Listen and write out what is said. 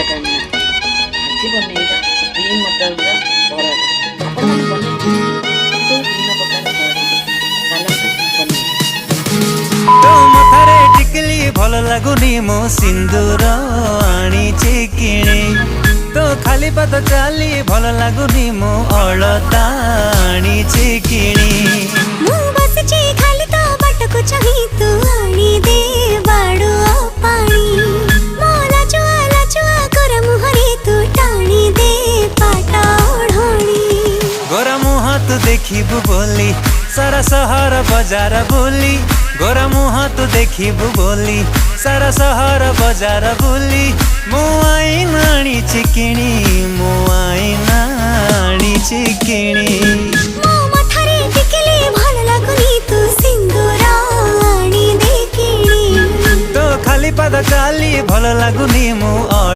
କାହିଁକି ନା ଆଜି ବନେଇବା ଗ୍ରୀନ୍ ମଟରର ପରଟା। ଆପଣମାନେ ବନେଇଥିବେ କିନ୍ତୁ ବିଭିନ୍ନ ପ୍ରକାର ଶୈଳୀରେ ଚାଲନ୍ତୁ ବନେଇବା। ତୋ ମଥାରେ ଟିକିଲି ଭଲ ଲାଗୁନି ମୋ ସିନ୍ଦୁର ଆଣିଛି କିଣି। ତୋ ଖାଲି ପାଦ ଚାଲି ଭଲ ଲାଗୁନି ମୋ ଅଳତା ଆଣିଛି କିଣି। ମୁଁ ବସିଛି ଖାଲି ତ ବାଟକୁ ଚାହିଁ ତୁ ଆଣି ଦେ ବାଡୁ ପାଣି। ମୋ ଲାଜୁଆ ଗୋରା ମୁହଁରେ ତୁ ଟାଣି ଦେ ପାଟ ଓଢ଼ଣି। ଗୋରା ମୁହଁ ତୁ ଦେଖିବୁ ବୋଲି ସାରା ସହର ବଜାର ବୁଲି। ଗୋରା ମୁହଁ ତୁ ଦେଖିବୁ ବୋଲି ସାରା ସହର ବଜାର ବୁଲି। ମୁଁ ଆଇନା ଆଣିଛି କିଣି, ମୁଁ ଆଇନା ଆଣିଛି କିଣି। ମୋ ମଥାରେ ଟିକିଲି ଭଲ ଲାଗୁନି ତୁ ସିନ୍ଦୁର ଆଣି ଦେ କିଣି। ତୋ ଖାଲି ପାଦ ଚାଲି ଭଲ ଲାଗୁନି ମୁଁ